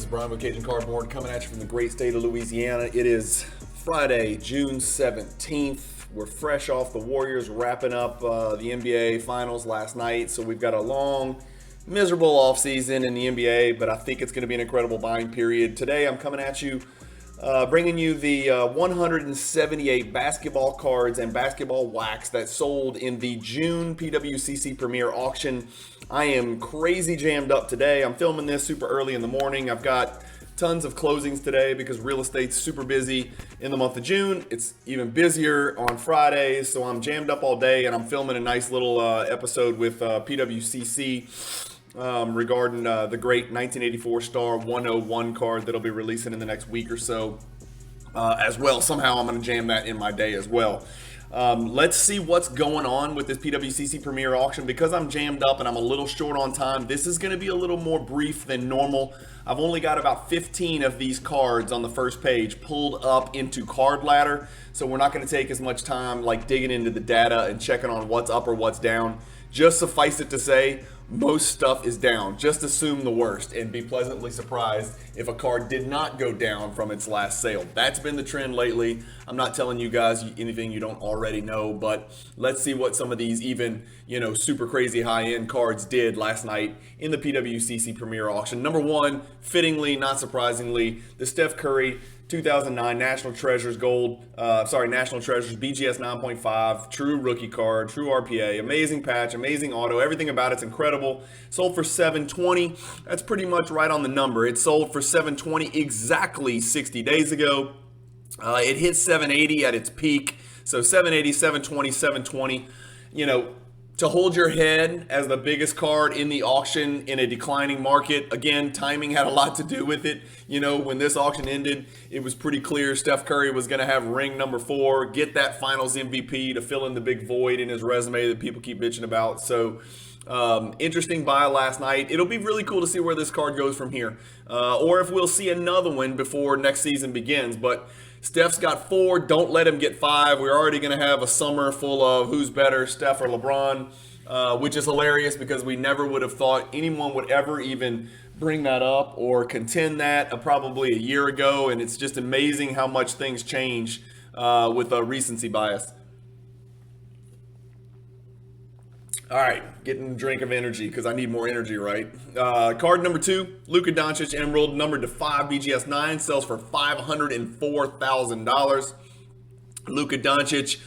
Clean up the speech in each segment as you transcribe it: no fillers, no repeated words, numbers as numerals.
is Brian with Cajun Cardboard coming at you from the great state of Louisiana. It is Friday, June 17th. We're fresh off the Warriors wrapping up the NBA Finals last night. So we've got a long, miserable offseason in the NBA, but I think it's going to be an incredible buying period. Today I'm coming at you, bringing you the 178 basketball cards and basketball wax that sold in the June PWCC Premier Auction. I am crazy jammed up today. I'm filming this super early in the morning. I've got tons of closings today because real estate's super busy in the month of June. It's even busier on Fridays, so I'm jammed up all day, and I'm filming a nice little episode with PWCC regarding the great 1984 Star 101 card that'll be releasing in the next week or so as well. Somehow I'm going to jam that in my day as well. Let's see what's going on with this PWCC Premier Auction. Because I'm jammed up and I'm a little short on time, this is going to be a little more brief than normal. I've only got about 15 of these cards on the first page pulled up into Card Ladder, so we're not going to take as much time like digging into the data and checking on what's up or what's down. Just suffice it to say, most stuff is down. Just assume the worst and be pleasantly surprised if a card did not go down from its last sale. That's been the trend lately. I'm not telling you guys anything you don't already know, but let's see what some of these even, super crazy high-end cards did last night in the PWCC Premier Auction. Number one, fittingly, not surprisingly, the Steph Curry 2009 National Treasures National Treasures BGS 9.5, true rookie card, true RPA, amazing patch, amazing auto, everything about it's incredible. Sold for $720. That's pretty much right on the number. It sold for $720 exactly 60 days ago. It hit $780 at its peak. So $780, $720, $720. To hold your head as the biggest card in the auction in a declining market, again, timing had a lot to do with it. When this auction ended, it was pretty clear Steph Curry was going to have ring number 4, get that finals MVP to fill in the big void in his resume that people keep bitching about. So interesting buy last night. It'll be really cool to see where this card goes from here, or if we'll see another one before next season begins. But Steph's got 4. Don't let him get 5. We're already going to have a summer full of who's better, Steph or LeBron, which is hilarious because we never would have thought anyone would ever even bring that up or contend that probably a year ago. And it's just amazing how much things change with a recency bias. All right, getting a drink of energy because I need more energy, right? Card number 2, Luka Doncic Emerald, numbered to 5, BGS 9, sells for $504,000. Luka Doncic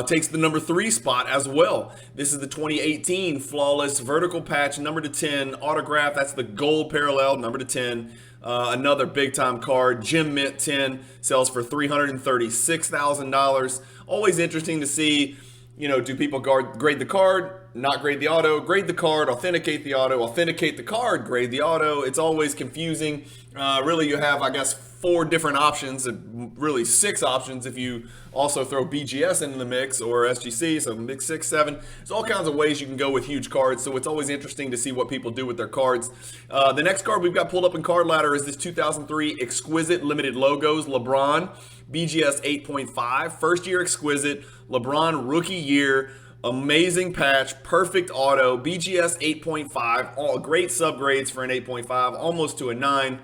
takes the number 3 spot as well. This is the 2018 Flawless Vertical Patch, numbered to 10, autograph. That's the gold parallel, numbered to 10. Another big-time card, Gem Mint 10, sells for $336,000. Always interesting to see, do people grade the card, not grade the auto, grade the card, authenticate the auto, authenticate the card, grade the auto. It's always confusing. Really, you have, I guess, 4 different options, really 6 options if you also throw BGS into the mix or SGC, so mix 6, 7. There's all kinds of ways you can go with huge cards, so it's always interesting to see what people do with their cards. The next card we've got pulled up in Card Ladder is this 2003 Exquisite Limited Logos LeBron BGS 8.5, first year Exquisite, LeBron rookie year, amazing patch, perfect auto, BGS 8.5, all great subgrades for an 8.5, almost to a 9.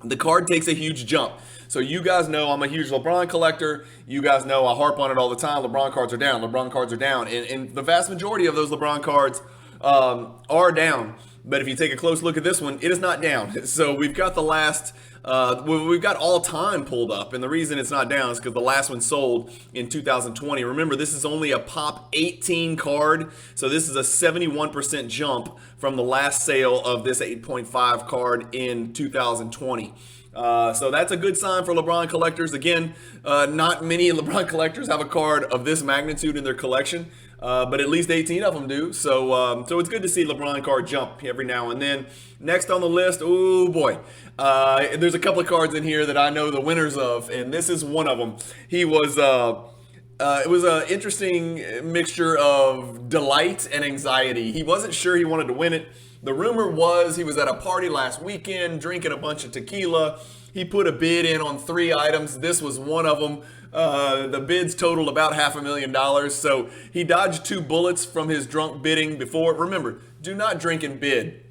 The card takes a huge jump. So you guys know I'm a huge LeBron collector. You guys know I harp on it all the time. LeBron cards are down. LeBron cards are down. And the vast majority of those LeBron cards are down. But if you take a close look at this one, it is not down. So we've got the last, we've got all time pulled up. And the reason it's not down is because the last one sold in 2020. Remember, this is only a Pop 18 card. So this is a 71% jump from the last sale of this 8.5 card in 2020. So that's a good sign for LeBron collectors. Again, not many LeBron collectors have a card of this magnitude in their collection. But at least 18 of them do. So it's good to see LeBron card jump every now and then. Next on the list, oh boy, there's a couple of cards in here that I know the winners of, and this is one of them. He was, it was an interesting mixture of delight and anxiety. He wasn't sure he wanted to win it. The rumor was he was at a party last weekend drinking a bunch of tequila. He put a bid in on 3 items. This was one of them. The bids totaled about $500,000. So he dodged 2 bullets from his drunk bidding before. Remember, do not drink and bid.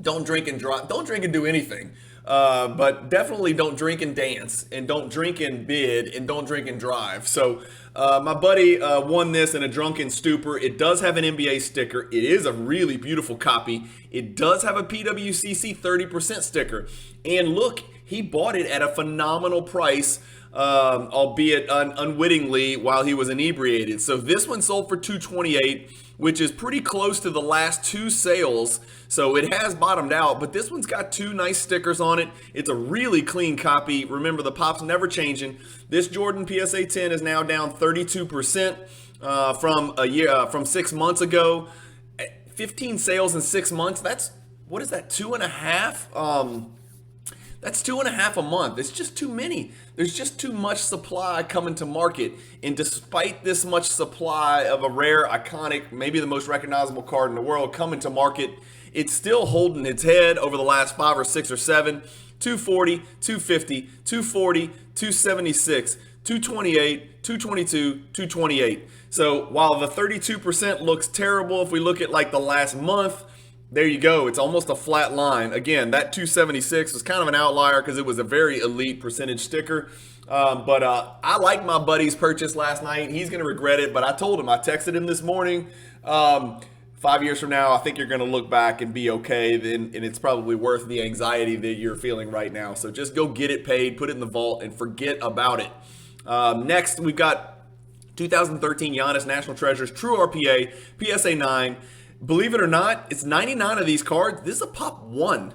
Don't drink and drive. Don't drink and do anything. But definitely don't drink and dance, and don't drink and bid, and don't drink and drive. So my buddy won this in a drunken stupor. It does have an NBA sticker. It is a really beautiful copy. It does have a PWCC 30% sticker. And look, he bought it at a phenomenal price, albeit unwittingly while he was inebriated. So this one sold for $228, which is pretty close to the last two sales. So it has bottomed out, but this one's got two nice stickers on it. It's a really clean copy. Remember, the pop's never changing. This Jordan PSA 10 is now down 32% from 6 months ago. 15 sales in 6 months. What is that? 2.5. That's 2.5 a month. It's just too many. There's just too much supply coming to market. And despite this much supply of a rare, iconic, maybe the most recognizable card in the world coming to market, it's still holding its head over the last 5 or 6 or 7. 240, 250, 240, 276, 228, 222, 228. So while the 32% looks terrible, if we look at like the last month, there you go. It's almost a flat line. Again, that 276 was kind of an outlier because it was a very elite percentage sticker. But I like my buddy's purchase last night. He's going to regret it, but I told him, I texted him this morning. 5 years from now, I think you're going to look back and be okay. And it's probably worth the anxiety that you're feeling right now. So just go get it paid, put it in the vault, and forget about it. Next, we've got 2013 Giannis National Treasures, True RPA, PSA 9. Believe it or not, it's 99 of these cards. This is a pop 1,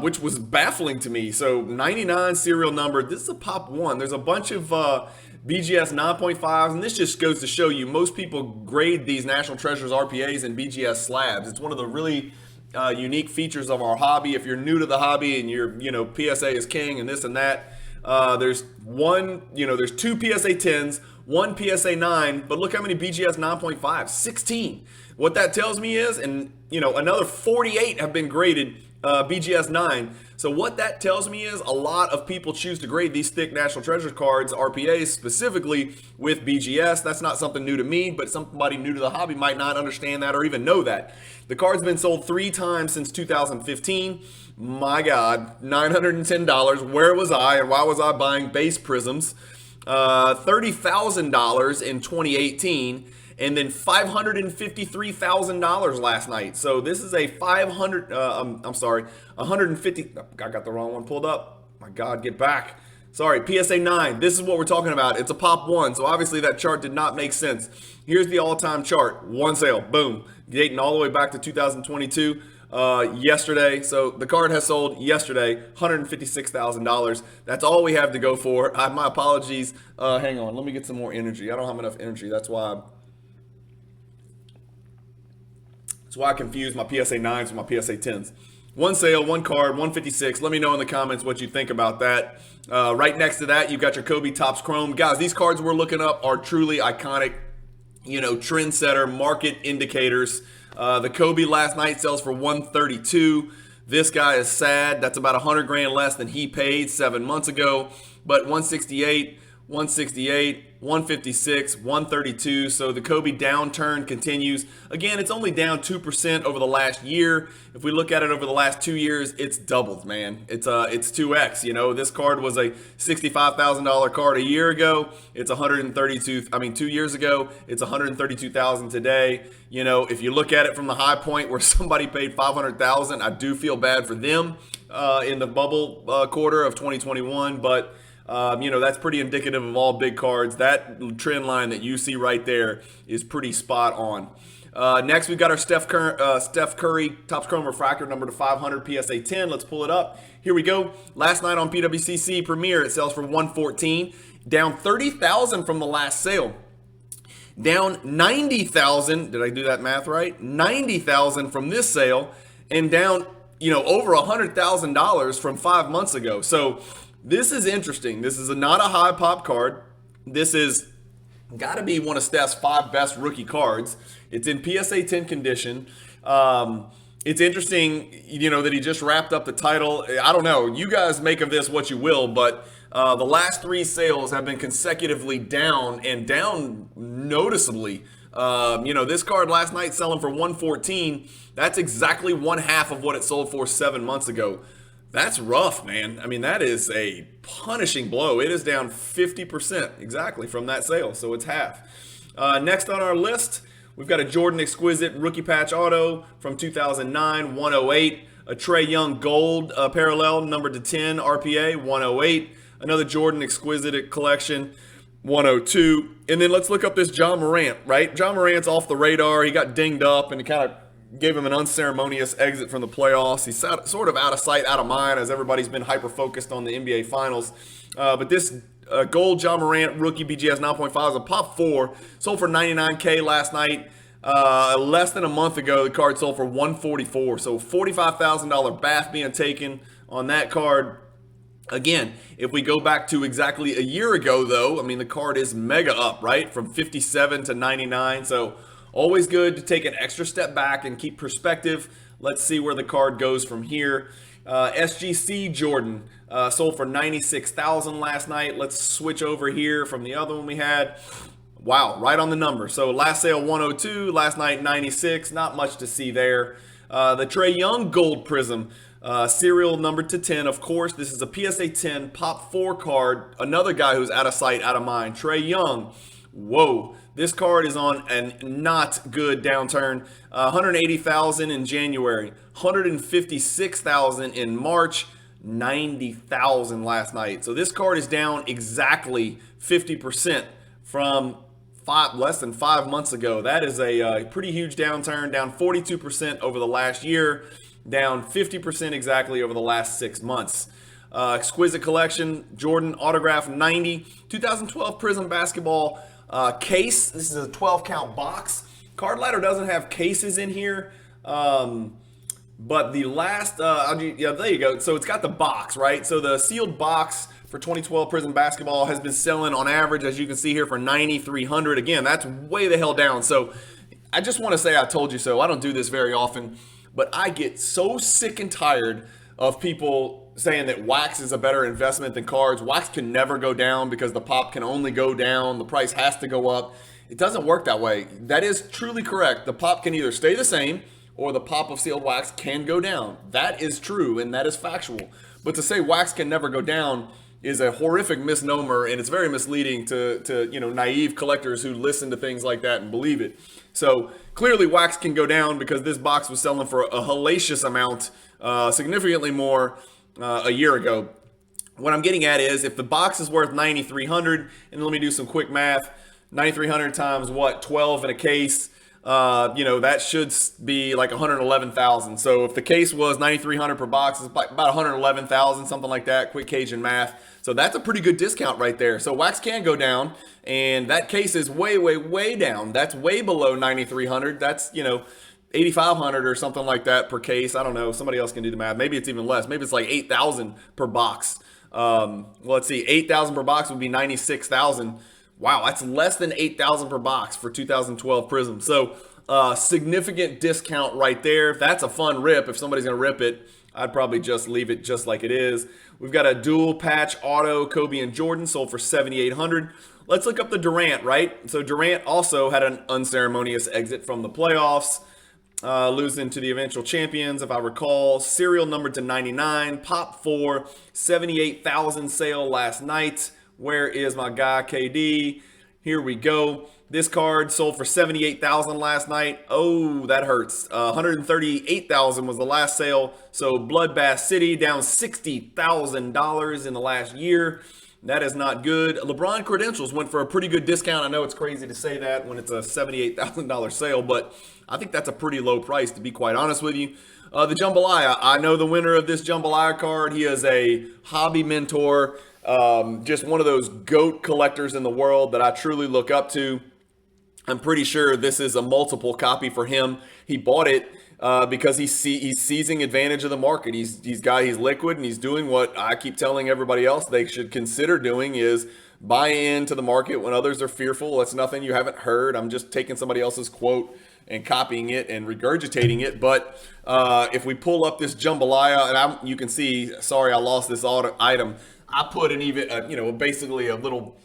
which was baffling to me. So 99 serial number. This is a pop 1. There's a bunch of BGS 9.5s, and this just goes to show you most people grade these National Treasures RPAs in BGS slabs. It's one of the really unique features of our hobby. If you're new to the hobby and you're, PSA is king and this and that, there's two PSA 10s, one PSA 9, but look how many BGS 9.5, 16. What that tells me is, and another 48 have been graded BGS 9. So what that tells me is a lot of people choose to grade these thick National Treasure cards, RPAs specifically, with BGS. That's not something new to me, but somebody new to the hobby might not understand that or even know that. The card's been sold 3 times since 2015. My God, $910. Where was I, and why was I buying base prisms? $30,000 in 2018. And then $553,000 last night. So this is a 150. I got the wrong one pulled up. My God, get back. Sorry, PSA 9. This is what we're talking about. It's a pop 1. So obviously that chart did not make sense. Here's the all-time chart. One sale, boom. Dating all the way back to 2022. Yesterday. So the card has sold yesterday, $156,000. That's all we have to go for. My apologies. Hang on. Let me get some more energy. I don't have enough energy. That's why I confused my PSA 9s with my PSA 10s. One sale, one card, 156. Let me know in the comments what you think about that. Right next to that, you've got your Kobe Topps Chrome. Guys, these cards we're looking up are truly iconic, trendsetter, market indicators. The Kobe last night sells for $132. This guy is sad. That's about $100,000 less than he paid 7 months ago. But $168, $168, $156, $132. So the Kobe downturn continues. Again, it's only down 2% over the last year. If we look at it over the last 2 years, it's doubled, man. It's 2x. This card was a $65,000 card a year ago. It's 2 years ago. It's $132,000 today. If you look at it from the high point where somebody paid $500,000, I do feel bad for them in the bubble quarter of 2021, but that's pretty indicative of all big cards. That trend line that you see right there is pretty spot on. Next, we've got our Steph Curry Topps Chrome Refractor number to 500 PSA 10. Let's pull it up. Here we go. Last night on PWCC Premier, it sells for $114, down $30,000 from the last sale. Down $90,000. Did I do that math right? $90,000 from this sale, and down over $100,000 from 5 months ago. So this is interesting. This is not a high pop card. This is got to be one of Steph's 5 best rookie cards. It's in PSA 10 condition. It's interesting, that he just wrapped up the title. I don't know. You guys make of this what you will, but the last 3 sales have been consecutively down, and down noticeably. This card last night selling for $114. That's exactly one half of what it sold for 7 months ago. That's rough, man. I mean, that is a punishing blow. It is down 50% exactly from that sale, so it's half. Next on our list, we've got a Jordan Exquisite Rookie Patch Auto from 2009, 108. A Trae Young Gold parallel, numbered to 10, RPA, 108. Another Jordan Exquisite Collection, 102. And then let's look up this John Morant, right? John Morant's off the radar. He got dinged up and it kind of gave him an unceremonious exit from the playoffs. He's sort of out of sight, out of mind, as everybody's been hyper-focused on the NBA Finals. But this gold John Morant rookie BGS 9.5 is a pop 4. Sold for $99K last night. Less than a month ago, the card sold for $144. So $45,000 bath being taken on that card. Again, if we go back to exactly a year ago, though, I mean, the card is mega up, right? From 57 to 99. So always good to take an extra step back and keep perspective. Let's see where the card goes from here. SGC Jordan sold for $96,000 last night. Let's switch over here from the other one we had. Wow, right on the number. So last sale 102, last night 96. Not much to see there. The Trae Young Gold Prism. Serial number to 10, of course. This is a PSA 10 Pop 4 card. Another guy who's out of sight, out of mind. Trae Young. Whoa. This card is on a not good downturn. 180,000 in January. 156,000 in March. 90,000 last night. So this card is down exactly 50% from less than 5 months ago. That is a pretty huge downturn. Down 42% over the last year. Down 50% exactly over the last 6 months. Exquisite Collection, Jordan Autograph 90, 2012 Prism Basketball case. This is a 12 count box. Card Ladder doesn't have cases in here, but the last, yeah, there you go. So it's got the box, right? So the sealed box for 2012 Prism Basketball has been selling on average, as you can see here, for $9,300. Again, that's way the hell down. So I just want to say I told you so. I don't do this very often. But I get so sick and tired of people saying that wax is a better investment than cards. Wax can never go down because the pop can only go down. The price has to go up. It doesn't work that way. That is truly correct. The pop can either stay the same or the pop of sealed wax can go down. That is true and that is factual. But to say wax can never go down is a horrific misnomer, and it's very misleading to naive collectors who listen to things like that and believe it. So clearly wax can go down because this box was selling for a hellacious amount, significantly more a year ago. What I'm getting at is if the box is worth $9,300, and let me do some quick math, $9,300 times what, 12 in a case, that should be like $111,000. So if the case was $9,300 per box, it's about $111,000, something like that. Quick Cajun math. So that's a pretty good discount right there. So wax can go down, and that case is way, way, way down. That's way below $9,300. That's $8,500 or something like that per case. I don't know. Somebody else can do the math. Maybe it's even less. Maybe it's like $8,000 per box. Let's see. $8,000 per box would be $96,000. Wow, that's less than $8,000 per box for 2012 Prism. So significant discount right there. That's a fun rip. If somebody's going to rip it, I'd probably just leave it just like it is. We've got a dual patch auto Kobe and Jordan sold for $7,800. Let's look up the Durant, right? So Durant also had an unceremonious exit from the playoffs, losing to the eventual champions, if I recall. Serial numbered to 99, pop 4, 78,000 sale last night. Where is my guy, KD? Here we go. This card sold for $78,000 last night. Oh, that hurts. $138,000 was the last sale. So Bloodbath City down $60,000 in the last year. That is not good. LeBron credentials went for a pretty good discount. I know it's crazy to say that when it's a $78,000 sale, but I think that's a pretty low price, to be quite honest with you. The Jambalaya. I know the winner of this Jambalaya card. He is a hobby mentor. Just one of those GOAT collectors in the world that I truly look up to. I'm pretty sure this is a multiple copy for him. He bought it because he's seizing advantage of the market. He's liquid, and he's doing what I keep telling everybody else they should consider doing, is buy into the market when others are fearful. That's nothing you haven't heard. I'm just taking somebody else's quote and copying it and regurgitating it. But if we pull up this Jambalaya, and you can see, sorry, I lost this item. I put basically a little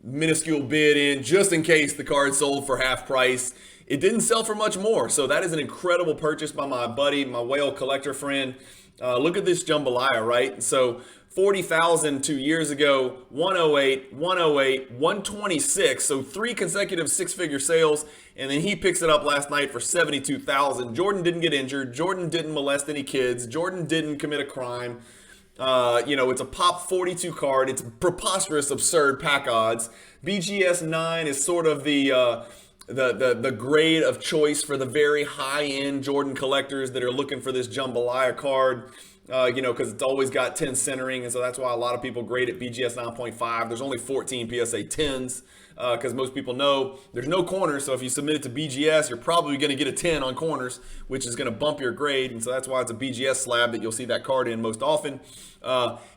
minuscule bid in just in case the card sold for half price. It didn't sell for much more. So that is an incredible purchase by my buddy, my whale collector friend. Look at this jambalaya, right? So 40,000 2 years ago, 108, 108, 126. So 3 consecutive six-figure sales, and then he picks it up last night for 72,000. Jordan didn't get injured. Jordan didn't molest any kids. Jordan didn't commit a crime. It's a pop 42 card. It's preposterous, absurd pack odds. BGS 9 is sort of the grade of choice for the very high-end Jordan collectors that are looking for this jambalaya card. Because it's always got 10 centering, and so that's why a lot of people grade it BGS 9.5. There's only 14 PSA 10s, because most people know there's no corners, so if you submit it to BGS, you're probably going to get a 10 on corners, which is going to bump your grade, and so that's why it's a BGS slab that you'll see that card in most often.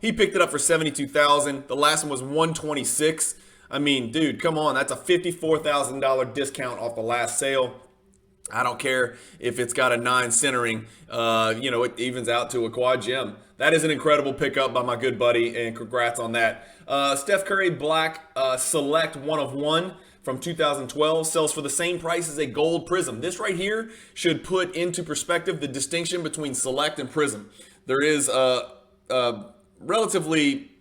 He picked it up for 72,000. The last one was 126. I mean, dude, come on, that's a $54,000 discount off the last sale. I don't care if it's got a 9 centering, it evens out to a quad gem. That is an incredible pickup by my good buddy, and congrats on that. Steph Curry Black Select 1 of 1 from 2012 sells for the same price as a gold Prism. This right here should put into perspective the distinction between Select and Prism. There is a relatively...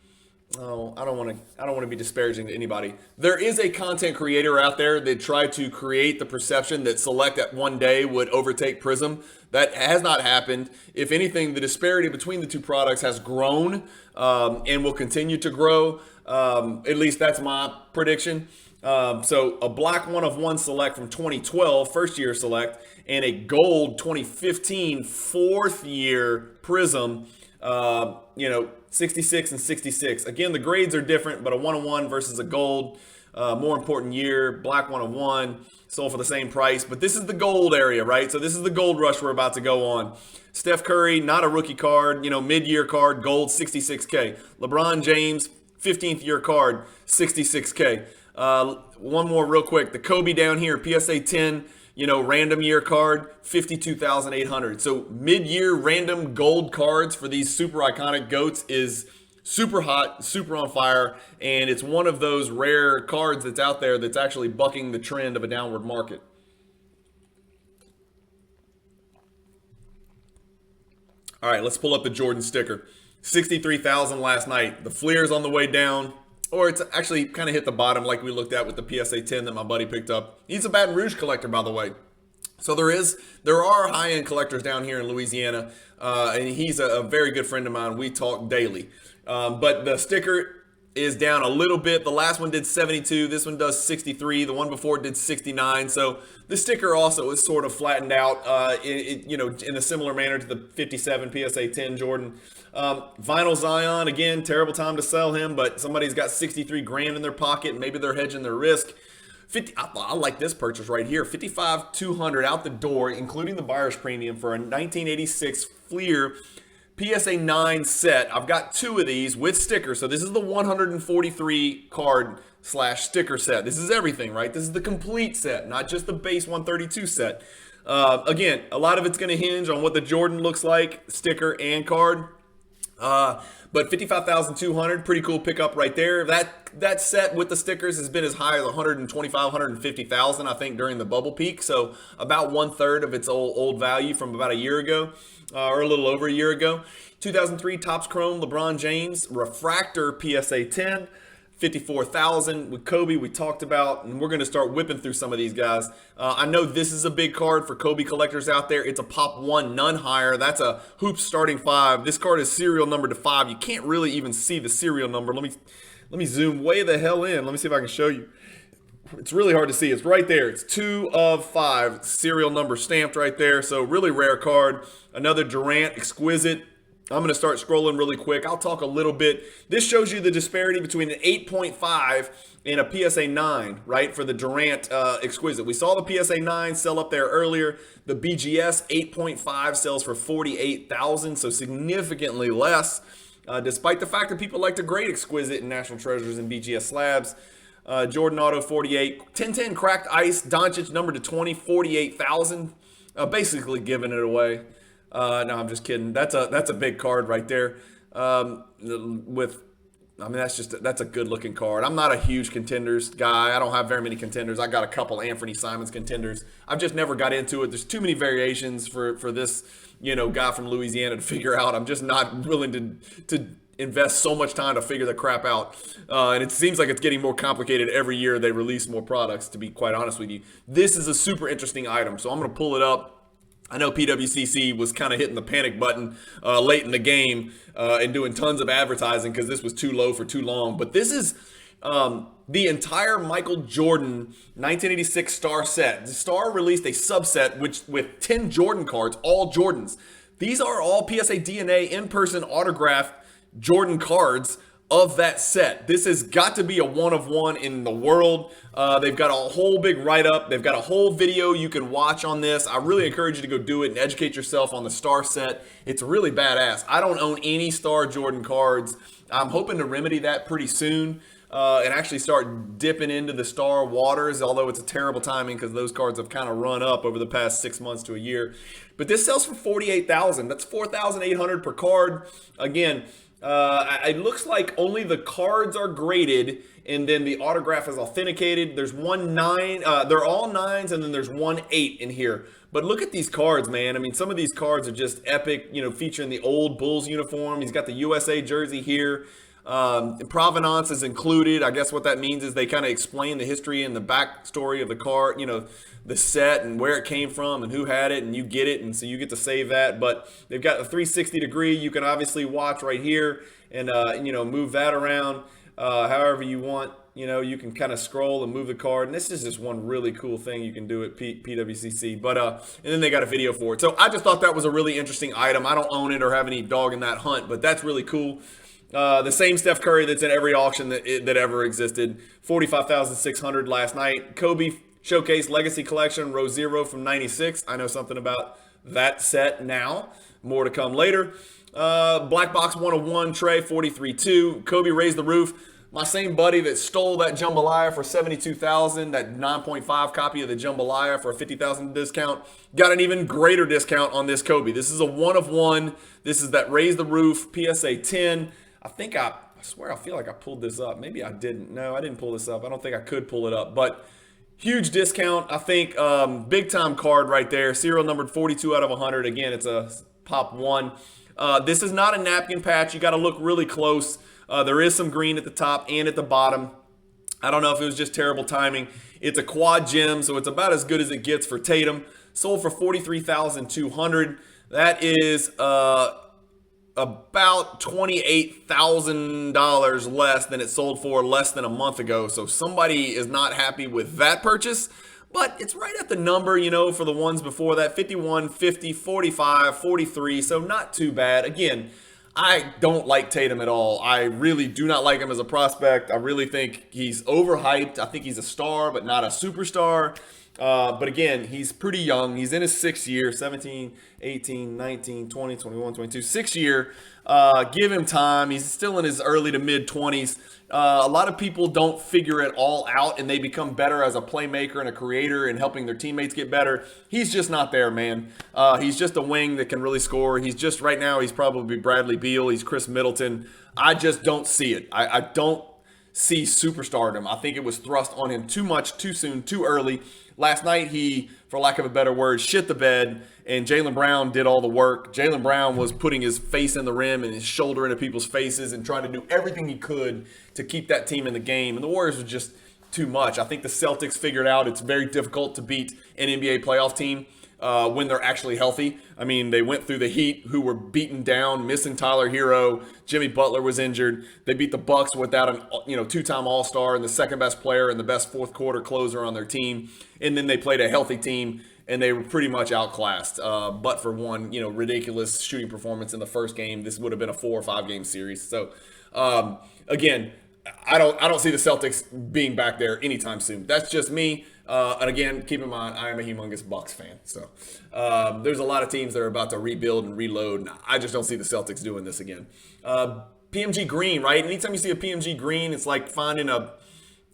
Oh, I don't want to be disparaging to anybody. There is a content creator out there that tried to create the perception that Select at one day would overtake Prism. That has not happened. If anything, the disparity between the two products has grown and will continue to grow. At least that's my prediction. So a black 1 of 1 Select from 2012, first year Select, and a gold 2015 fourth year Prism. 66 and 66. Again, the grades are different, but a 1 of 1 versus a gold, more important year, black 1 of 1, sold for the same price. But this is the gold area, right? So this is the gold rush we're about to go on. Steph Curry, not a rookie card, mid-year card, gold, 66K. LeBron James, 15th year card, 66K. One more real quick. The Kobe down here, PSA 10, random year card, 52,800. So mid-year random gold cards for these super iconic GOATs is super hot, super on fire, and it's one of those rare cards that's out there that's actually bucking the trend of a downward market. All right, let's pull up the Jordan sticker. 63,000 last night. The Fleer's on the way down. Or it's actually kind of hit the bottom like we looked at with the PSA 10 that my buddy picked up. He's a Baton Rouge collector, by the way. So there are high-end collectors down here in Louisiana, and he's a very good friend of mine. We talk daily. But the sticker is down a little bit. The last one did 72. This one does 63. The one before did 69. So the sticker also is sort of flattened out, in a similar manner to the 57 PSA 10 Jordan. Vinyl Zion, again, terrible time to sell him, but somebody's got 63 grand in their pocket. Maybe they're hedging their risk. I like this purchase right here. 55,200 out the door, including the buyer's premium for a 1986 Fleer PSA 9 set. I've got 2 of these with stickers. So this is the 143 card / sticker set. This is everything, right? This is the complete set, not just the base 132 set. Again, a lot of it's going to hinge on what the Jordan looks like, sticker and card. But 55,200, pretty cool pickup right there. That set with the stickers has been as high as 125, 150,000, I think, during the bubble peak. So about 1/3 of its old value from about a year ago, or a little over a year ago. 2003 Topps Chrome LeBron James Refractor PSA 10. 54,000 with Kobe we talked about, and we're going to start whipping through some of these guys. I know this is a big card for Kobe collectors out there. It's a pop 1, none higher. That's a Hoops starting 5. This card is serial numbered to 5. You can't really even see the serial number. Let me zoom way the hell in. Let me see if I can show you. It's really hard to see. It's right there. It's 2 of 5 serial number stamped right there. So really rare card. Another Durant Exquisite. I'm going to start scrolling really quick. I'll talk a little bit. This shows you the disparity between an 8.5 and a PSA 9, right, for the Durant Exquisite. We saw the PSA 9 sell up there earlier. The BGS 8.5 sells for 48,000, so significantly less, despite the fact that people like to grade Exquisite and National Treasures and BGS slabs. Jordan Auto 48. 1010 Cracked Ice, Doncic number to 20, 48,000. Basically giving it away. No, I'm just kidding. That's a big card right there. With I mean, that's a good looking card. I'm not a huge contenders guy. I don't have very many contenders. I got a couple Anthony Simons contenders. I've just never got into it. There's too many variations for this, guy from Louisiana to figure out. I'm just not willing to invest so much time to figure the crap out. And it seems like it's getting more complicated every year they release more products, to be quite honest with you. This is a super interesting item. So I'm going to pull it up. I know PWCC was kind of hitting the panic button late in the game and doing tons of advertising because this was too low for too long. But this is the entire Michael Jordan 1986 Star set. The Star released a subset with 10 Jordan cards, all Jordans. These are all PSA DNA in-person autographed Jordan cards of that set. This has got to be a one of one in the world. They've got a whole big write-up. They've got a whole video you can watch on this. I really encourage you to go do it and educate yourself on the Star set. It's really badass. I don't own any Star Jordan cards. I'm hoping to remedy that pretty soon and actually start dipping into the Star waters, although it's a terrible timing because those cards have kind of run up over the past 6 months to a year. But this sells for $48,000. That's $4,800 per card. Again, it looks like only the cards are graded and then the autograph is authenticated. There's 1 9, they're all 9s, and then there's 1 8 in here. But look at these cards, man. I mean, some of these cards are just epic, featuring the old Bulls uniform. He's got the USA jersey here. Provenance is included. I guess what that means is they kind of explain the history and the backstory of the card, the set and where it came from and who had it, and you get it, and so you get to save that. But they've got a 360 degree. You can obviously watch right here and move that around however you want. You can kind of scroll and move the card, and this is just one really cool thing you can do at PWCC. But and then they got a video for it. So I just thought that was a really interesting item. I don't own it or have any dog in that hunt, but that's really cool. The same Steph Curry that's in every auction that ever existed. $45,600 last night. Kobe Showcase Legacy Collection, row 0 from 96. I know something about that set now. More to come later. Black Box 101 tray, 43.2. Kobe Raised the Roof. My same buddy that stole that jambalaya for $72,000, that 9.5 copy of the jambalaya for a $50,000 discount, got an even greater discount on this Kobe. This is a one of one. This is that Raise the Roof PSA 10. I swear I feel like I pulled this up. Maybe I didn't. No, I didn't pull this up. I don't think I could pull it up. But huge discount. I think big time card right there. Serial numbered 42 out of 100. Again, it's a pop 1. This is not a napkin patch. You got to look really close. There is some green at the top and at the bottom. I don't know if it was just terrible timing. It's a quad gem, so it's about as good as it gets for Tatum. Sold for $43,200. That is about $28,000 less than it sold for less than a month ago. So somebody is not happy with that purchase, but it's right at the number, for the ones before that, 51, 50, 45, 43. So not too bad. Again, I don't like Tatum at all. I really do not like him as a prospect. I really think he's overhyped. I think he's a star, but not a superstar. But again, he's pretty young. He's in his 6th year, 17, 18, 19, 20, 21, 22, 6th year. Give him time. He's still in his early to mid 20s. A lot of people don't figure it all out and they become better as a playmaker and a creator and helping their teammates get better. He's just not there, man. He's just a wing that can really score. Right now, he's probably Bradley Beal. He's Chris Middleton. I just don't see it. I don't see superstardom. I think it was thrust on him too much, too soon, too early. Last night, he, for lack of a better word, shit the bed, and Jaylen Brown did all the work. Jaylen Brown was putting his face in the rim and his shoulder into people's faces and trying to do everything he could to keep that team in the game. And the Warriors were just too much. I think the Celtics figured out it's very difficult to beat an NBA playoff team when they're actually healthy. I mean, they went through the Heat, who were beaten down, missing Tyler Hero. Jimmy Butler was injured. They beat the Bucks without an two-time All-Star and the second best player and the best fourth quarter closer on their team. And then they played a healthy team, and they were pretty much outclassed. But for one, ridiculous shooting performance in the first game, this would have been a 4 or 5 game series. So again, I don't see the Celtics being back there anytime soon. That's just me. And again, keep in mind, I am a humongous Bucks fan. So there's a lot of teams that are about to rebuild and reload. And I just don't see the Celtics doing this again. PMG green, right? Anytime you see a PMG green, it's like finding a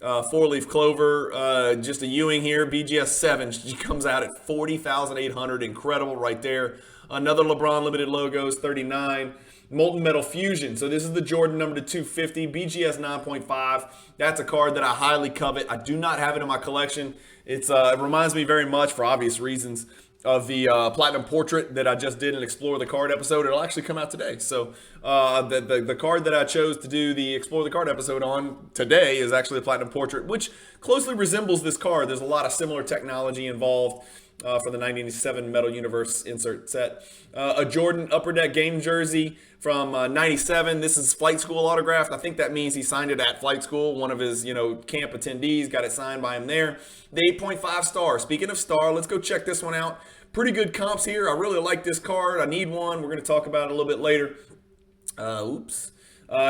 4-leaf clover. Just a Ewing here. BGS 7. She comes out at $40,800. Incredible right there. Another LeBron limited logos, 39. Molten Metal Fusion. So this is the Jordan number to 250, BGS 9.5. That's a card that I highly covet. I do not have it in my collection. It reminds me very much, for obvious reasons, of the Platinum Portrait that I just did an Explore the Card episode. It'll actually come out today. So the card that I chose to do the Explore the Card episode on today is actually the Platinum Portrait, which closely resembles this card. There's a lot of similar technology involved for the 1997 Metal Universe insert set. A Jordan Upper Deck game jersey from 97. This is flight school autographed. I think that means he signed it at flight school. One of his, camp attendees got it signed by him there. The 8.5 star. Speaking of star, let's go check this one out. Pretty good comps here. I really like this card. I need one. We're going to talk about it a little bit later.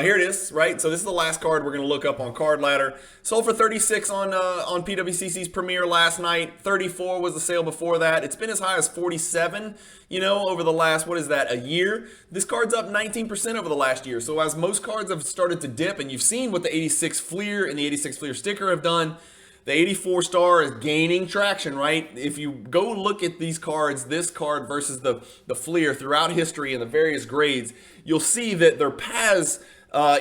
Here it is, right? So this is the last card we're going to look up on Card Ladder. Sold for 36 on PWCC's premiere last night. 34 was the sale before that. It's been as high as 47, over the last, a year. This card's up 19% over the last year. So as most cards have started to dip, and you've seen what the 86 Fleer and the 86 Fleer sticker have done, the 84 star is gaining traction, right? If you go look at these cards, this card versus the Fleer throughout history and the various grades, you'll see that their paths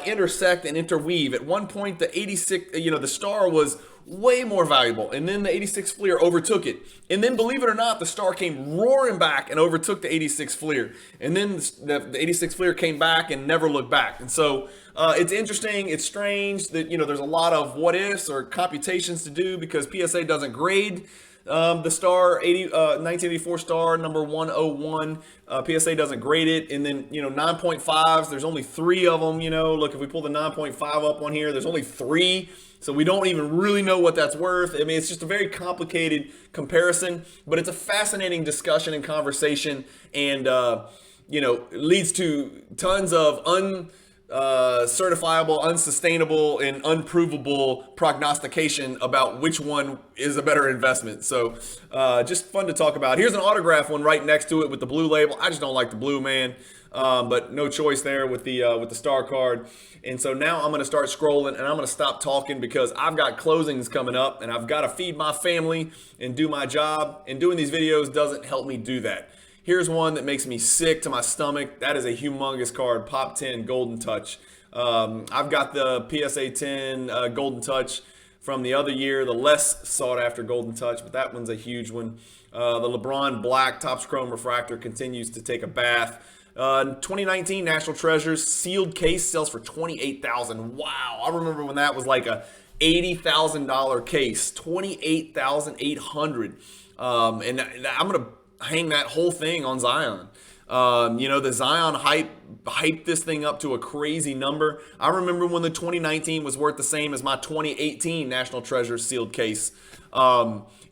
intersect and interweave. At one point, the 86, the star was way more valuable, and then the 86 Fleer overtook it. And then, believe it or not, the star came roaring back and overtook the 86 Fleer. And then the 86 Fleer came back and never looked back. And so it's interesting. It's strange that, there's a lot of what ifs or computations to do because PSA doesn't grade the star 1984 star number 101. PSA doesn't grade it. And then 9.5s, there's only 3 of them. Look, if we pull the 9.5 up on here, there's only 3, so we don't even really know what that's worth. I mean, it's just a very complicated comparison, but it's a fascinating discussion and conversation, and leads to tons of certifiable, unsustainable, and unprovable prognostication about which one is a better investment. So just fun to talk about. Here's an autograph one right next to it with the blue label. I just don't like the blue, man. But no choice there with the star card. And so now I'm going to start scrolling, and I'm going to stop talking because I've got closings coming up, and I've got to feed my family and do my job. And doing these videos doesn't help me do that. Here's one that makes me sick to my stomach. That is a humongous card, Pop 10 Golden Touch. I've got the PSA 10 Golden Touch from the other year, the less sought after Golden Touch, but that one's a huge one. The LeBron Black Topps Chrome Refractor continues to take a bath. 2019 National Treasures sealed case sells for $28,000. Wow, I remember when that was like a $80,000 case, $28,800. And I'm gonna hang that whole thing on Zion. The Zion hyped this thing up to a crazy number. I remember when the 2019 was worth the same as my 2018 National Treasures sealed case.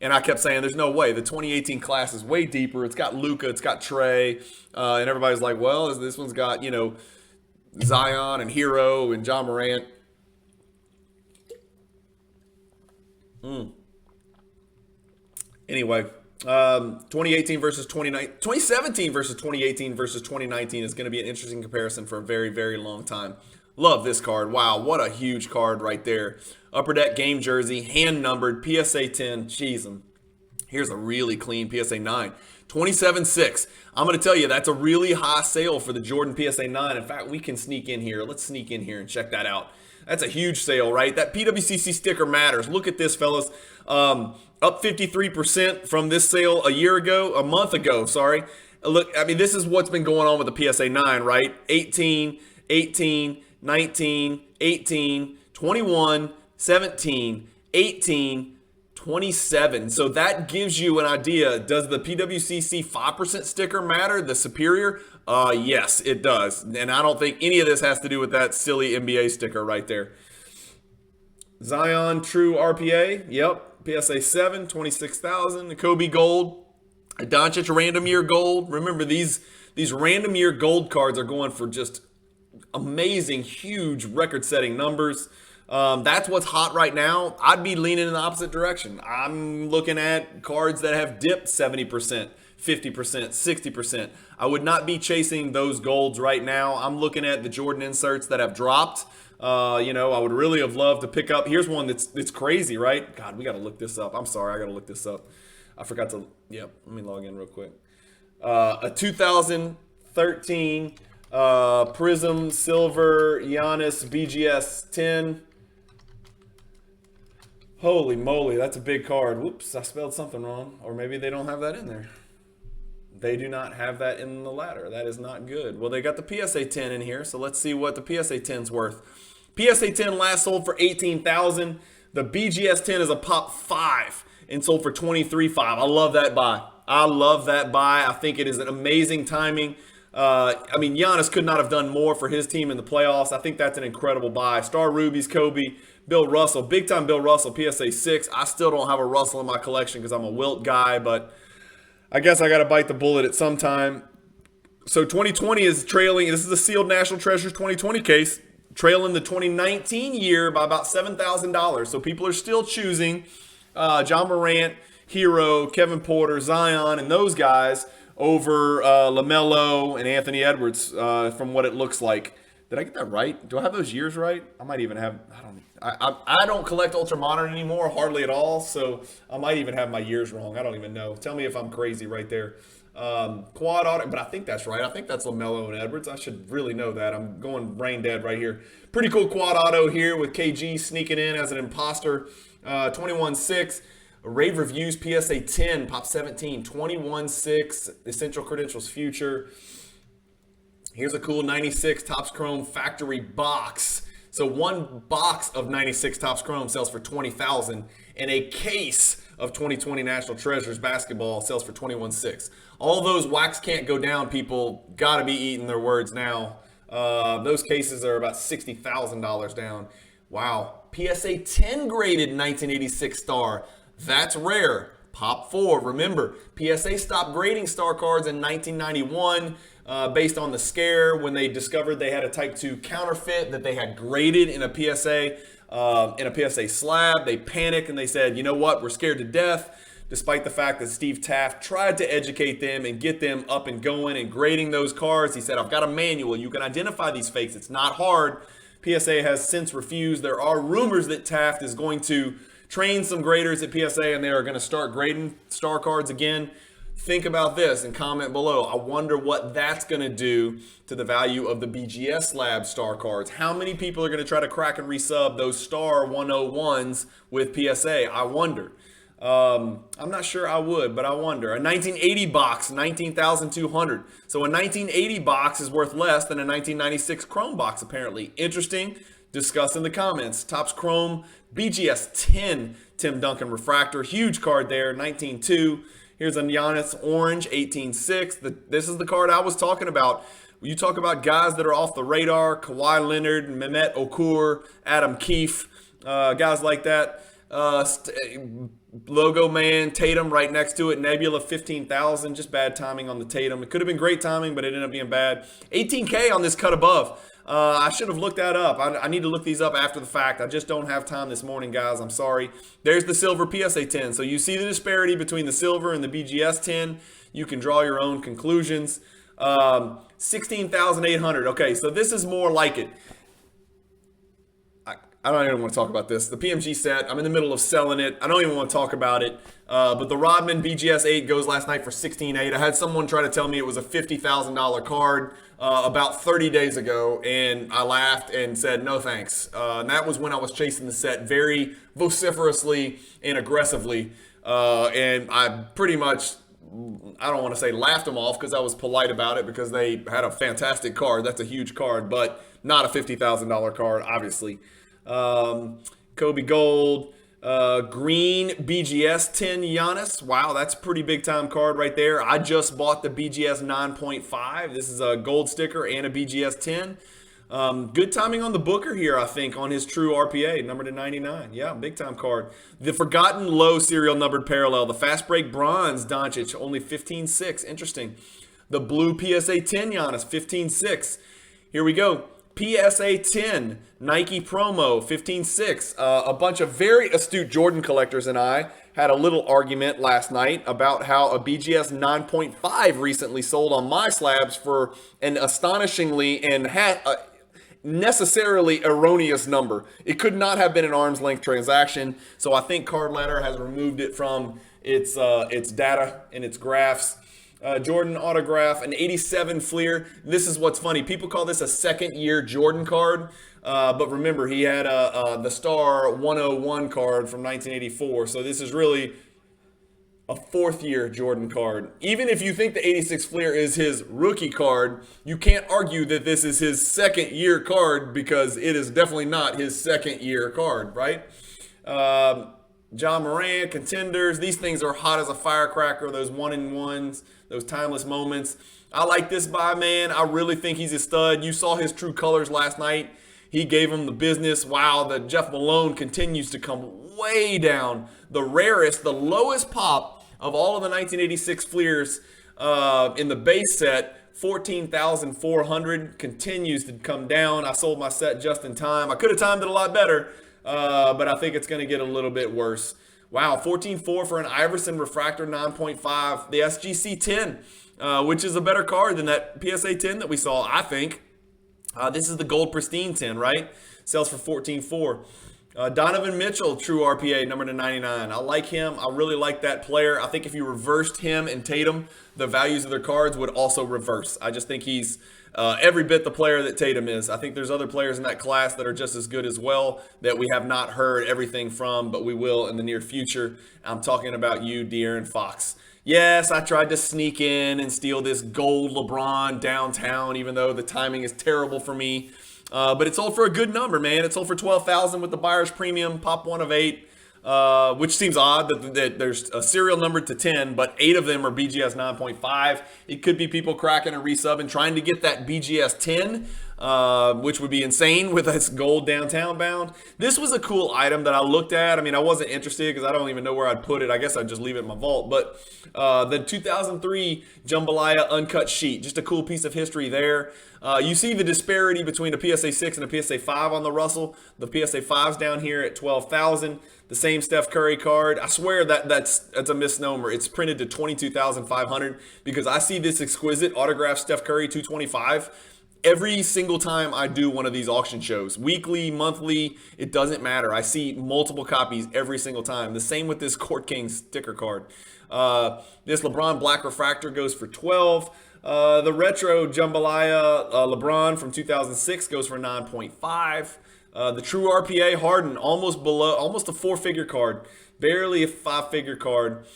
And I kept saying, there's no way. The 2018 class is way deeper. It's got Luka, it's got Trey. And everybody's like, well, this one's got, Zion and Hero and John Morant. Anyway, 2018 versus 2017 versus 2018 versus 2019 is going to be an interesting comparison for a very, very long time. Love this card. Wow, what a huge card right there. Upper Deck game jersey, hand numbered, PSA 10. Jeez, here's a really clean PSA 9. 27.6. I'm going to tell you, that's a really high sale for the Jordan PSA 9. In fact, we can sneak in here. Let's sneak in here and check that out. That's a huge sale, right? That PWCC sticker matters. Look at this, fellas. Up 53% from this sale a month ago, sorry. Look, I mean, this is what's been going on with the PSA 9, right? 18, 18, 19, 18, 21, 17, 18, 27. So that gives you an idea. Does the PWCC 5% sticker matter, the superior? Yes, it does. And I don't think any of this has to do with that silly NBA sticker right there. Zion True RPA. Yep. PSA 7, 26,000. Kobe Gold. Doncic Random Year Gold. Remember, these Random Year Gold cards are going for just amazing, huge record-setting numbers. That's what's hot right now. I'd be leaning in the opposite direction. I'm looking at cards that have dipped 70%, 50%, 60%. I would not be chasing those golds right now. I'm looking at the Jordan inserts that have dropped. I would really have loved to pick up. Here's one that's crazy, right? God, we got to look this up. I'm sorry, I got to look this up. I forgot to, let me log in real quick. A 2013 Prism, Silver, Giannis, BGS 10. Holy moly, that's a big card. Whoops, I spelled something wrong. Or maybe they don't have that in there. They do not have that in the ladder. That is not good. Well, they got the PSA 10 in here, so let's see what the PSA 10's worth. PSA 10 last sold for $18,000. The BGS 10 is a pop 5 and sold for $23,500. I love that buy. I love that buy. I think it is an amazing timing. I mean, Giannis could not have done more for his team in the playoffs. I think that's an incredible buy. Star Rubies, Kobe, Bill Russell, big time Bill Russell, PSA 6. I still don't have a Russell in my collection because I'm a Wilt guy, but I guess I got to bite the bullet at some time. So 2020 is trailing. This is a sealed National Treasures 2020 case, trailing the 2019 year by about $7,000. So people are still choosing John Morant, Hero, Kevin Porter, Zion, and those guys over LaMelo and Anthony Edwards from what it looks like. Did I get that right? Do I have those years right? I might even have, I don't collect Ultra Modern anymore, hardly at all, so I might even have my years wrong. I don't even know. Tell me if I'm crazy right there. Quad auto, but I think that's right. I think that's LaMelo and Edwards. I should really know that. I'm going brain dead right here. Pretty cool quad auto here with KG sneaking in as an imposter. 21-6. Rave Reviews PSA 10, Pop 17, 21-6, Essential Credentials Future. Here's a cool 96 Topps Chrome factory box. So one box of 96 Topps Chrome sells for $20,000, and a case of 2020 National Treasures basketball sells for $21,600. All those wax can't go down people got to be eating their words now. Those cases are about $60,000 down. Wow. PSA 10 graded 1986 star. That's rare. Pop 4. Remember, PSA stopped grading star cards in 1991 based on the scare when they discovered they had a Type 2 counterfeit that they had graded in a PSA slab. They panicked and they said, you know what, we're scared to death, despite the fact that Steve Taft tried to educate them and get them up and going and grading those cards. He said, I've got a manual. You can identify these fakes. It's not hard. PSA has since refused. There are rumors that Taft is going to train some graders at PSA and they are going to start grading star cards again. Think about this and comment below. I wonder what that's going to do to the value of the BGS Lab star cards. How many people are going to try to crack and resub those star 101s with PSA? I wonder. I'm not sure I would, but I wonder. A 1980 box, $19,200. So a 1980 box is worth less than a 1996 Chrome box, apparently. Interesting. Discuss in the comments. Topps Chrome BGS 10 Tim Duncan refractor. Huge card there, 19.2. Here's a Giannis orange, 18.6. This is the card I was talking about. You talk about guys that are off the radar, Kawhi Leonard, Mehmet Okur, Adam Keefe, guys like that. Logo man, Tatum right next to it, Nebula 15,000. Just bad timing on the Tatum. It could have been great timing, but it ended up being bad. 18K on this cut above. I should have looked that up. I need to look these up after the fact. I just don't have time this morning, guys. I'm sorry. There's the silver PSA 10. So you see the disparity between the silver and the BGS 10. You can draw your own conclusions. 16,800. Okay, so this is more like it. I don't even want to talk about this. The PMG set, I'm in the middle of selling it. I don't even want to talk about it. But the Rodman BGS 8 goes last night for $16,800. I had someone try to tell me it was a $50,000 card about 30 days ago, and I laughed and said, no thanks. And that was when I was chasing the set very vociferously and aggressively. And I pretty much, I don't want to say laughed them off because I was polite about it because they had a fantastic card. That's a huge card, but not a $50,000 card, obviously. Kobe Gold, green BGS 10 Giannis. Wow, that's a pretty big time card right there. I just bought the BGS 9.5. This is a gold sticker and a BGS 10. Good timing on the Booker here, I think, on his true RPA, number to 99. Yeah, big time card. The Forgotten Low serial numbered parallel. The Fast Break Bronze Doncic, only 15.6. Interesting. The blue PSA 10 Giannis, 15.6. Here we go. PSA 10 Nike promo 15.6. A bunch of very astute Jordan collectors and I had a little argument last night about how a BGS 9.5 recently sold on my slabs for an astonishingly and necessarily erroneous number. It could not have been an arm's length transaction, so I think Card Ladder has removed it from its data and its graphs. Jordan autograph, an 87 Fleer. This is what's funny. People call this a second-year Jordan card, but remember, he had the Star 101 card from 1984, so this is really a fourth-year Jordan card. Even if you think the 86 Fleer is his rookie card, you can't argue that this is his second-year card because it is definitely not his second-year card, right? John Moran, contenders. These things are hot as a firecracker, those one-and-ones, those timeless moments. I like this buy, man. I really think he's a stud. You saw his true colors last night. He gave him the business. Wow, the Jeff Malone continues to come way down. The rarest, the lowest pop of all of the 1986 Fleers in the base set, 14,400, continues to come down. I sold my set just in time. I could have timed it a lot better, but I think it's going to get a little bit worse. Wow, 14.4 for an Iverson Refractor 9.5. The SGC 10, which is a better card than that PSA 10 that we saw, I think. This is the Gold Pristine 10, right? Sells for 14.4. Donovan Mitchell, true RPA, number to 99. I like him. I really like that player. I think if you reversed him and Tatum, the values of their cards would also reverse. I just think he's every bit the player that Tatum is. I think there's other players in that class that are just as good as well that we have not heard everything from, but we will in the near future. I'm talking about you, De'Aaron Fox. Yes, I tried to sneak in and steal this gold LeBron downtown, even though the timing is terrible for me. But it sold for a good number, man. It sold for $12,000 with the buyer's premium, pop 1 of 8, which seems odd that there's a serial number to 10, but 8 of them are BGS 9.5. It could be people cracking a resub and trying to get that BGS 10, which would be insane with this gold downtown bound. This was a cool item that I looked at. I mean, I wasn't interested because I don't even know where I'd put it. I guess I'd just leave it in my vault. But the 2003 Jambalaya uncut sheet, just a cool piece of history there. You see the disparity between a PSA 6 and a PSA 5 on the Russell. The PSA 5's down here at 12,000. The same Steph Curry card. I swear that's a misnomer. It's printed to 22,500 because I see this exquisite autographed Steph Curry 225 every single time I do one of these auction shows. Weekly, monthly, it doesn't matter. I see multiple copies every single time. The same with this Court King sticker card. This LeBron Black Refractor goes for 12. The retro Jambalaya LeBron from 2006 goes for 9.5. The true RPA Harden almost a 4-figure card, barely a 5-figure card.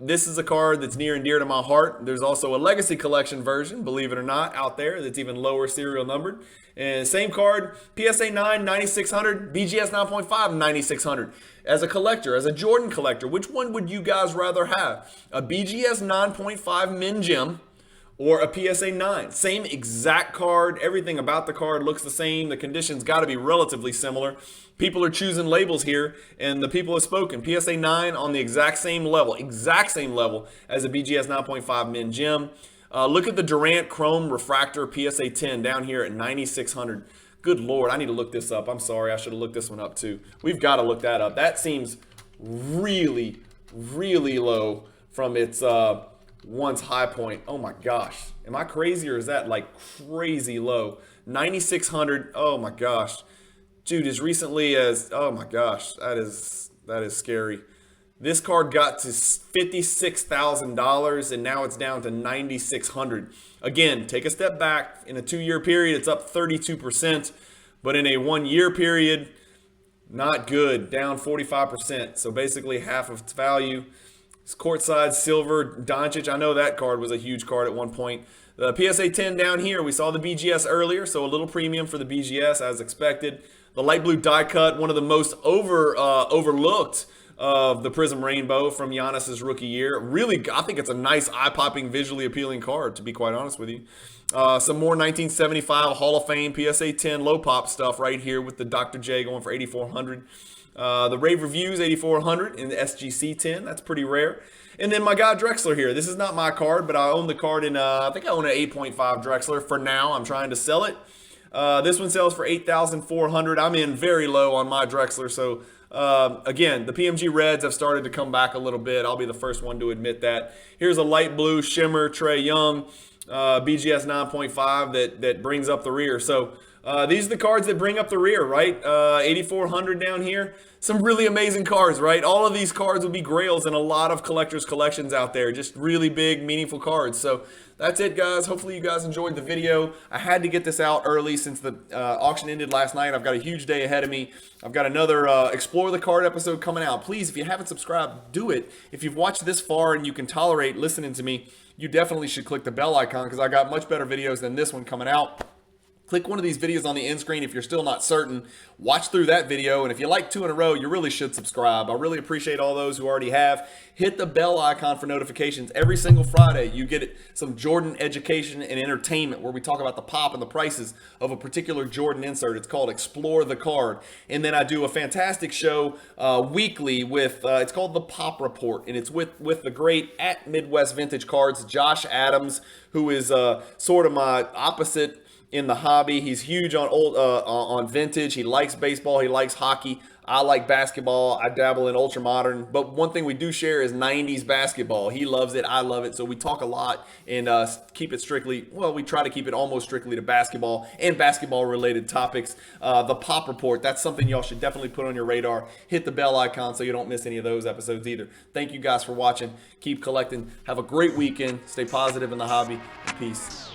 This is a card that's near and dear to my heart. There's also a Legacy Collection version, believe it or not, out there that's even lower serial numbered. And same card, PSA 9, 9600, BGS 9.5, 9600. As a collector, as a Jordan collector, which one would you guys rather have? A BGS 9.5 Min Gem or a PSA 9? Same exact card. Everything about the card looks the same. The conditions got to be relatively similar. People are choosing labels here, and the people have spoken. PSA 9 on the exact same level as a BGS 9.5 Min Gem. Look at the Durant Chrome Refractor PSA 10 down here at 9,600. Good Lord, I need to look this up. I'm sorry, I should have looked this one up too. We've got to look that up. That seems really, really low from its once high point. Oh my gosh, am I crazy or is that like crazy low? 9,600. Oh my gosh, dude, as recently as, oh my gosh, that is scary. This card got to $56,000 and now it's down to 9,600. Again, take a step back. In a 2-year period, it's up 32%, but in a 1-year period, not good, down 45%. So basically half of its value. It's courtside silver Doncic. I know that card was a huge card at one point. The PSA 10 down here, we saw the BGS earlier, so a little premium for the BGS as expected. The light blue die cut, one of the most overlooked of the Prism Rainbow from Giannis's rookie year. Really, I think it's a nice, eye-popping, visually appealing card, to be quite honest with you. Some more 1975 Hall of Fame PSA 10 low pop stuff right here with the Dr. J going for 8,400. The Rave Reviews 8,400 in the SGC 10. That's pretty rare. And then my guy Drexler here. This is not my card, but I own the card in, I think I own an 8.5 Drexler for now. I'm trying to sell it. This one sells for 8,400. I'm in very low on my Drexler, so again, the PMG Reds have started to come back a little bit. I'll be the first one to admit that. Here's a light blue shimmer Trae Young, BGS 9.5 that brings up the rear. So These are the cards that bring up the rear, right? 8,400 down here. Some really amazing cards, right? All of these cards will be grails in a lot of collectors' collections out there. Just really big, meaningful cards. So that's it, guys. Hopefully you guys enjoyed the video. I had to get this out early since the auction ended last night. I've got a huge day ahead of me. I've got another Explore the Card episode coming out. Please, if you haven't subscribed, do it. If you've watched this far and you can tolerate listening to me, you definitely should click the bell icon because I got much better videos than this one coming out. Click one of these videos on the end screen if you're still not certain. Watch through that video, and if you like 2 in a row, you really should subscribe. I really appreciate all those who already have. Hit the bell icon for notifications. Every single Friday, you get some Jordan education and entertainment where we talk about the pop and the prices of a particular Jordan insert. It's called Explore the Card. And then I do a fantastic show weekly with, it's called The Pop Report, and it's with the great at Midwest Vintage Cards, Josh Adams, who is sort of my opposite in the hobby. He's huge on on vintage. He likes baseball. He likes hockey. I like basketball. I dabble in ultra modern. But one thing we do share is 90s basketball. He loves it. I love it. So we talk a lot and keep it strictly, well, we try to keep it almost strictly to basketball and basketball related topics. The Pop Report, that's something y'all should definitely put on your radar. Hit the bell icon so you don't miss any of those episodes either. Thank you guys for watching. Keep collecting. Have a great weekend. Stay positive in the hobby. Peace.